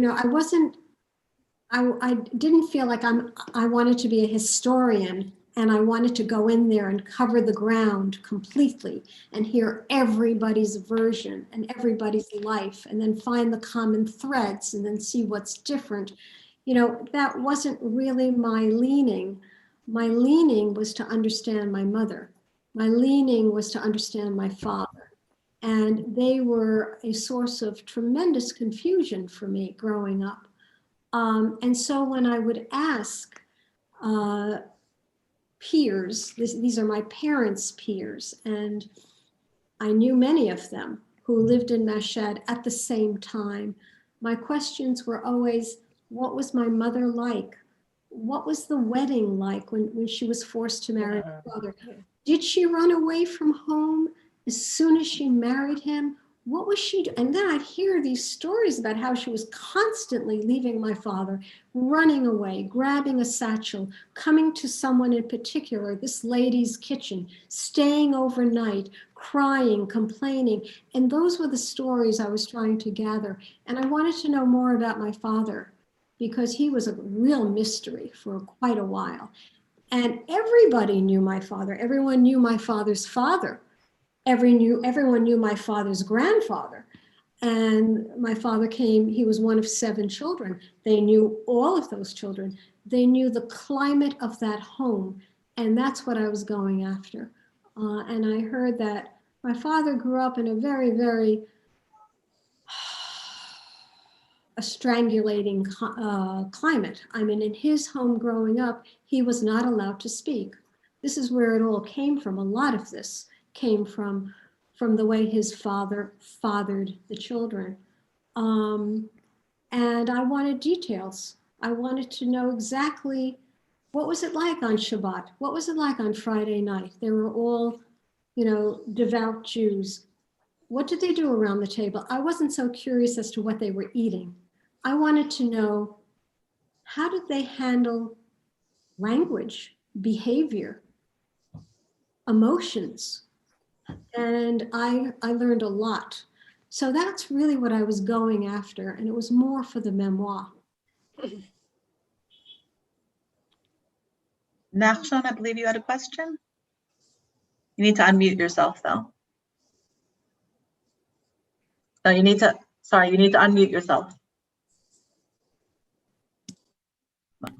didn't feel like I wanted to be a historian and I wanted to go in there and cover the ground completely and hear everybody's version and everybody's life and then find the common threads and then see what's different. That wasn't really my leaning. My leaning was to understand my mother. My leaning was to understand my father. And they were a source of tremendous confusion for me growing up. And so when I would ask uh, peers, these are my parents' peers, and I knew many of them who lived in Mashhad at the same time, my questions were always, what was my mother like? What was the wedding like when she was forced to marry my father? Did she run away from home as soon as she married him? What was she doing? And then I'd hear these stories about how she was constantly leaving my father, running away, grabbing a satchel, coming to someone in particular, this lady's kitchen, staying overnight, crying, complaining. And those were the stories I was trying to gather. And I wanted to know more about my father because he was a real mystery for quite a while. And everybody knew my father. Everyone knew my father's father. Everyone knew my father's grandfather. And my father he was one of 7 children. They knew all of those children. They knew the climate of that home. And that's what I was going after. And I heard that my father grew up in a very, very a strangulating climate. I mean, in his home growing up, he was not allowed to speak. This is where it all came from. A lot of this came from the way his father fathered the children. And I wanted details. I wanted to know exactly what was it like on Shabbat? What was it like on Friday night? They were all, devout Jews. What did they do around the table? I wasn't so curious as to what they were eating. I wanted to know, how did they handle language, behavior, emotions? And I learned a lot. So that's really what I was going after. And it was more for the memoir. Nachshon, I believe you had a question. You need to unmute yourself though. No, you need to unmute yourself.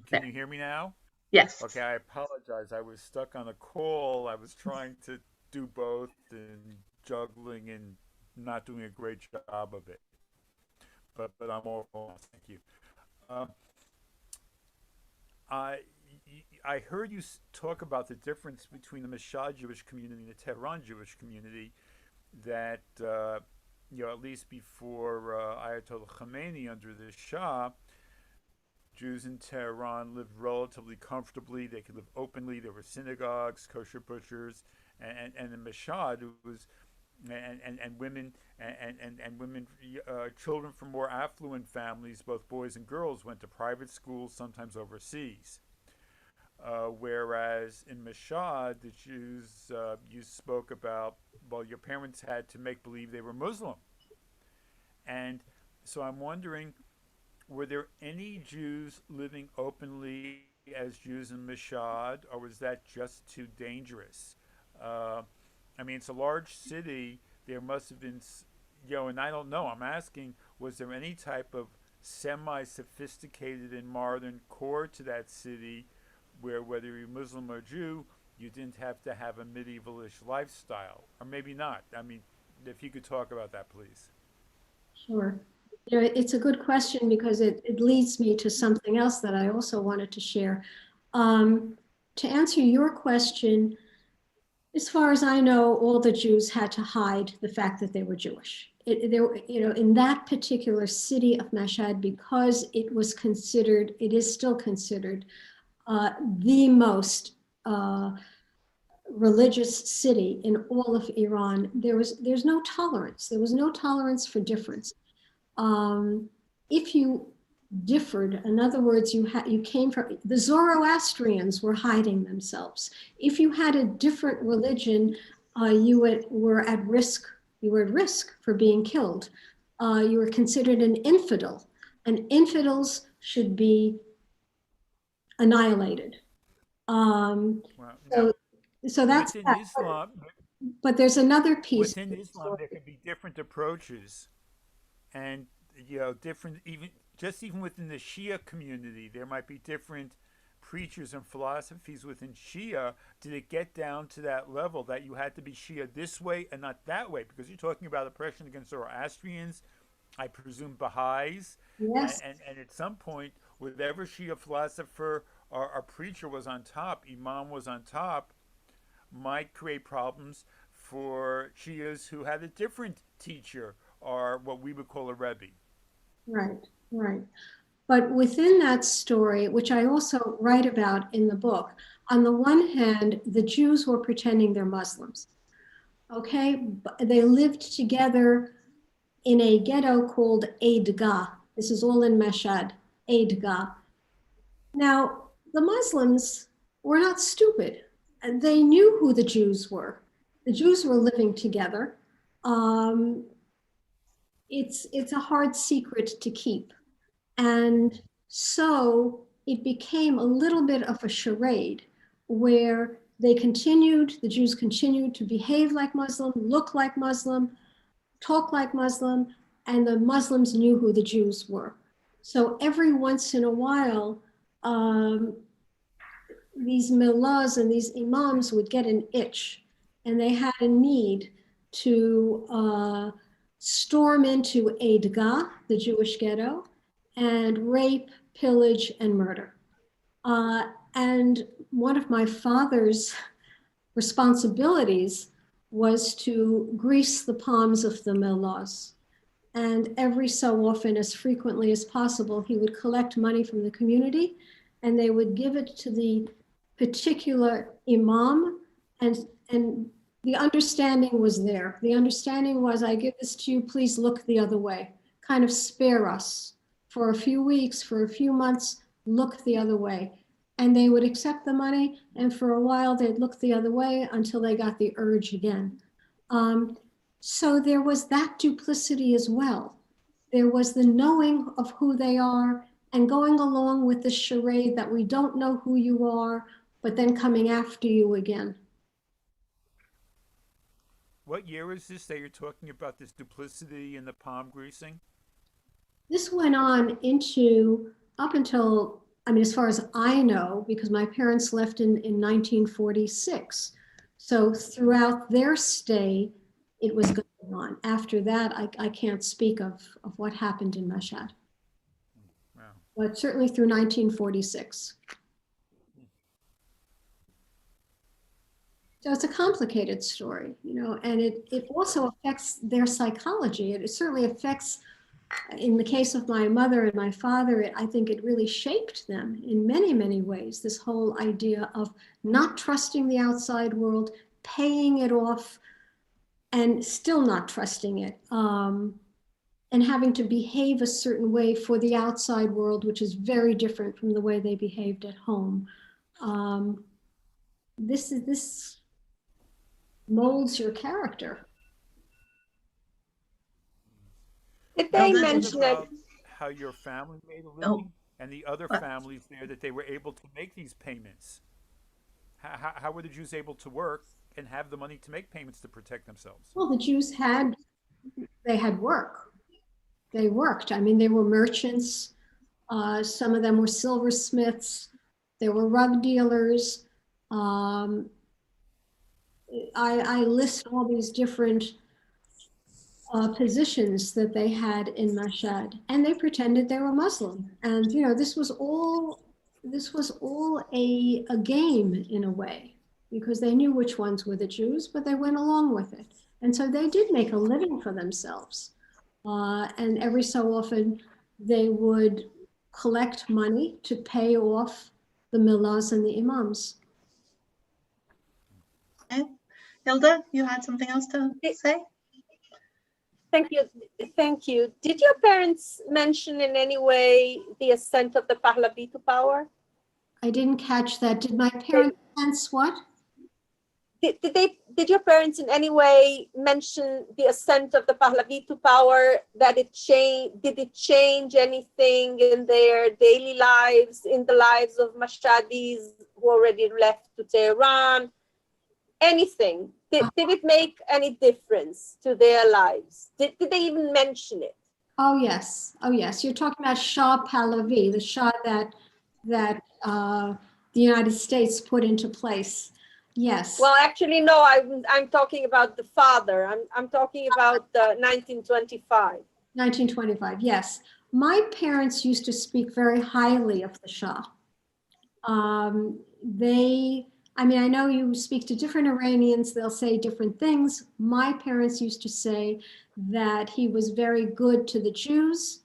Can you hear me now? Yes. Okay, I apologize. I was stuck on a call. I was trying to do both and juggling and not doing a great job of it. But I'm all thank you. Um, I I heard you talk about the difference between the Mashhad Jewish community and the Tehran Jewish community. That at least before Ayatollah Khomeini under the Shah, Jews in Tehran lived relatively comfortably. They could live openly. There were synagogues, kosher butchers, and in Mashhad it was and women and women children from more affluent families, both boys and girls, went to private schools, sometimes overseas. Whereas in Mashhad, the Jews you spoke about, well, your parents had to make believe they were Muslim, and so I'm wondering, were there any Jews living openly as Jews in Mashhad, or was that just too dangerous? I mean, it's a large city. there must have been, and I don't know, I'm asking, was there any type of semi-sophisticated and modern core to that city where, whether you're Muslim or Jew, you didn't have to have a medievalish lifestyle? Or maybe not. I mean, if you could talk about that, please. Sure. It's a good question because it leads me to something else that I also wanted to share. To answer your question, as far as I know, all the Jews had to hide the fact that they were Jewish. In that particular city of Mashhad, because it was considered, it is still considered the most religious city in all of Iran. There's no tolerance. There was no tolerance for difference. If you differed, in other words, you came from, the Zoroastrians were hiding themselves. If you had a different religion, you were at risk. You were at risk for being killed. You were considered an infidel, and infidels should be annihilated. So that's within that. Islam. But there's another piece. Within Islam, there could be different approaches, and different, even within the Shia community, there might be different preachers and philosophies within Shia. Did it get down to that level that you had to be Shia this way and not that way? Because you're talking about oppression against Zoroastrians, I presume Baha'is, Yes. And at some point, whatever Shia philosopher or preacher was on top, Imam was on top, might create problems for Shias who had a different teacher or what we would call a Rebbe. Right, right. But within that story, which I also write about in the book, on the one hand, the Jews were pretending they're Muslims. Okay, they lived together in a ghetto called Eidgah. This is all in Mashhad, Eidgah. Now, the Muslims were not stupid. They knew who the Jews were. The Jews were living together. It's a hard secret to keep. And so it became a little bit of a charade where the Jews continued to behave like Muslim, look like Muslim, talk like Muslim, and the Muslims knew who the Jews were. So every once in a while, these mullahs and these imams would get an itch, and they had a need to storm into Eidgah, the Jewish ghetto, and rape, pillage, and murder. And one of my father's responsibilities was to grease the palms of the mullahs. And every so often, as frequently as possible, he would collect money from the community, and they would give it to the particular imam, and the understanding was there. The understanding was, I give this to you, please look the other way. Kind of spare us for a few weeks, for a few months, look the other way. And they would accept the money, and for a while they'd look the other way until they got the urge again. So there was that duplicity as well. There was the knowing of who they are and going along with the charade that we don't know who you are, but then coming after you again. What year is this that you're talking about, this duplicity and the palm greasing? This went on up until, as far as I know, because my parents left in 1946. So throughout their stay, it was going on. After that, I can't speak of what happened in Mashhad. Wow. But certainly through 1946. So it's a complicated story, and it also affects their psychology. It certainly affects, in the case of my mother and my father, I think it really shaped them in many, many ways. This whole idea of not trusting the outside world, paying it off, and still not trusting it, and having to behave a certain way for the outside world, which is very different from the way they behaved at home. This molds your character. Did they mention it? How your family made a living and the other families there, that they were able to make these payments? How were the Jews able to work and have the money to make payments to protect themselves? Well, the Jews had work. They worked. I mean, they were merchants. Some of them were silversmiths. There were rug dealers. I list all these different positions that they had in Mashhad, and they pretended they were Muslim. And this was all a game in a way, because they knew which ones were the Jews, but they went along with it. And so they did make a living for themselves. And every so often they would collect money to pay off the mullahs and the imams. Okay. Hilda, you had something else to say? Thank you. Thank you. Did your parents mention in any way the ascent of the Pahlavi to power? I didn't catch that. Did my parents sense what? Did your parents in any way mention the ascent of the Pahlavi to power, that did it change anything in their daily lives, in the lives of Mashhadis who already left to Tehran? Anything? Did it make any difference to their lives? Did they even mention it? Oh yes. You're talking about Shah Pahlavi, the Shah that the United States put into place. Yes. Well, actually, no. I'm talking about the father. I'm talking about 1925. 1925. Yes. My parents used to speak very highly of the Shah. I know you speak to different Iranians, they'll say different things. My parents used to say that he was very good to the Jews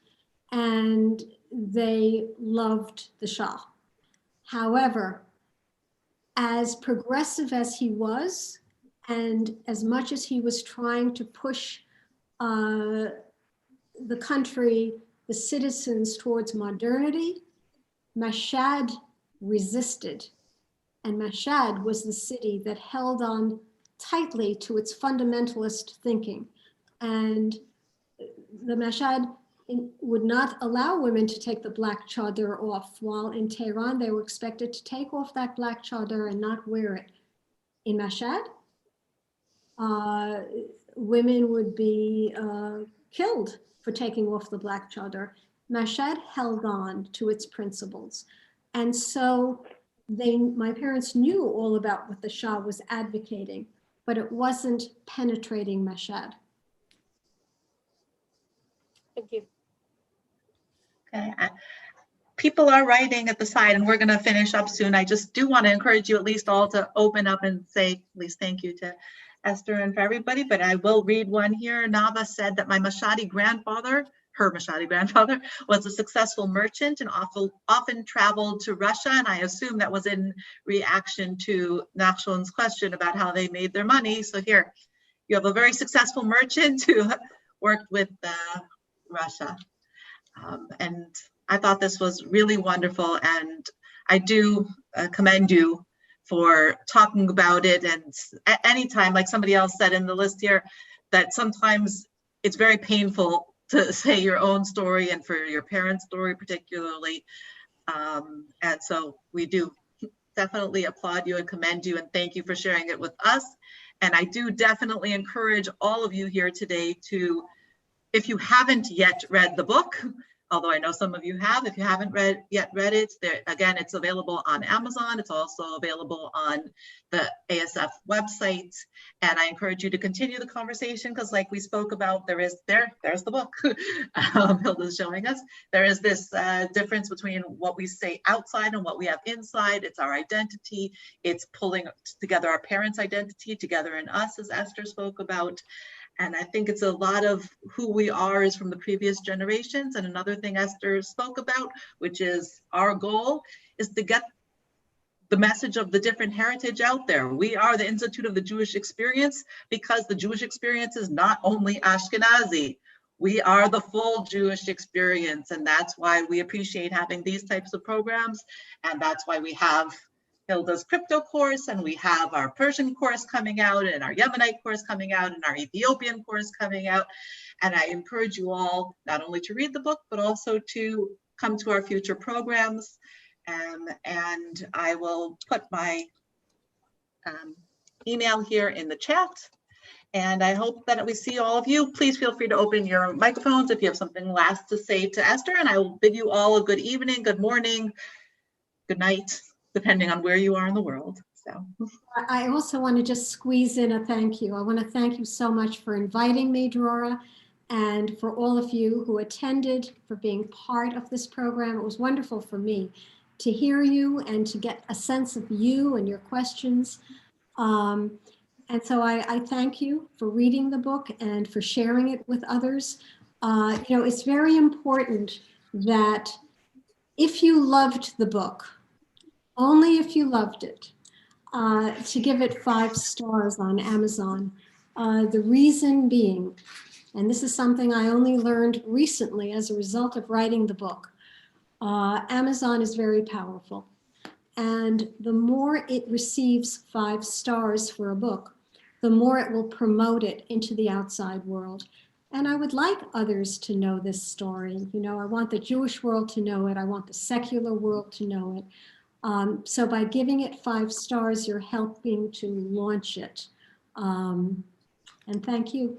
and they loved the Shah. However, as progressive as he was, and as much as he was trying to push the country, the citizens towards modernity, Mashhad resisted. And Mashhad was the city that held on tightly to its fundamentalist thinking. And the Mashhad would not allow women to take the black chador off, while in Tehran they were expected to take off that black chador and not wear it. In Mashhad, women would be killed for taking off the black chador. Mashhad held on to its principles. And so my parents knew all about what the Shah was advocating, but it wasn't penetrating Mashhad. Thank you. Okay. People are writing at the side, and we're going to finish up soon. I just do want to encourage you at least all to open up and say at least thank you to Esther and for everybody, but I will read one here. Nava said that her Mashhadi grandfather was a successful merchant and often traveled to Russia, and I assume that was in reaction to Nachshon's question about how they made their money. So here, you have a very successful merchant who worked with Russia. And I thought this was really wonderful, and I do commend you for talking about it. And at any time, like somebody else said in the list here, that sometimes it's very painful to say your own story, and for your parents' story particularly. And so we do definitely applaud you and commend you and thank you for sharing it with us. And I do definitely encourage all of you here today to, if you haven't yet read the book, although I know some of you have, if you haven't yet read it, again, it's available on Amazon. It's also available on the ASF website. And I encourage you to continue the conversation, because like we spoke about, there's the book Hilda's showing us. There is this difference between what we say outside and what we have inside. It's our identity. It's pulling together our parents' identity together in us, as Esther spoke about. And I think it's a lot of who we are is from the previous generations. And another thing Esther spoke about, which is our goal, is to get the message of the different heritage out there. We are the Institute of the Jewish Experience because the Jewish experience is not only Ashkenazi. We are the full Jewish experience. And that's why we appreciate having these types of programs. And that's why we have Hilda's crypto course, and we have our Persian course coming out, and our Yemenite course coming out, and our Ethiopian course coming out. And I encourage you all not only to read the book, but also to come to our future programs. And I will put my email here in the chat. And I hope that we see all of you. Please feel free to open your microphones if you have something last to say to Esther, and I will bid you all a good evening, good morning, good night, depending on where you are in the world. So I also want to just squeeze in a thank you. I want to thank you so much for inviting me, Drora, and for all of you who attended, for being part of this program. It was wonderful for me to hear you and to get a sense of you and your questions. And so I thank you for reading the book and for sharing it with others. You know, it's very important that if you loved the book, only if you loved it, to give it 5 stars on Amazon. The reason being, and this is something I only learned recently as a result of writing the book, Amazon is very powerful. And the more it receives 5 stars for a book, the more it will promote it into the outside world. And I would like others to know this story. You know, I want the Jewish world to know it. I want the secular world to know it. So by giving it 5 stars, you're helping to launch it. And thank you.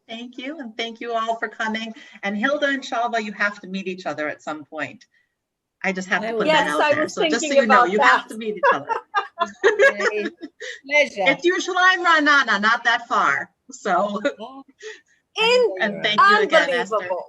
thank you, and thank you all for coming. And Hilda and Shalva, you have to meet each other at some point. I just have to put that out there. So just so you know, you have to meet each other. Pleasure. It's Yerushalayim Ra'anana, not that far. So, and thank you again, Esther. Unbelievable.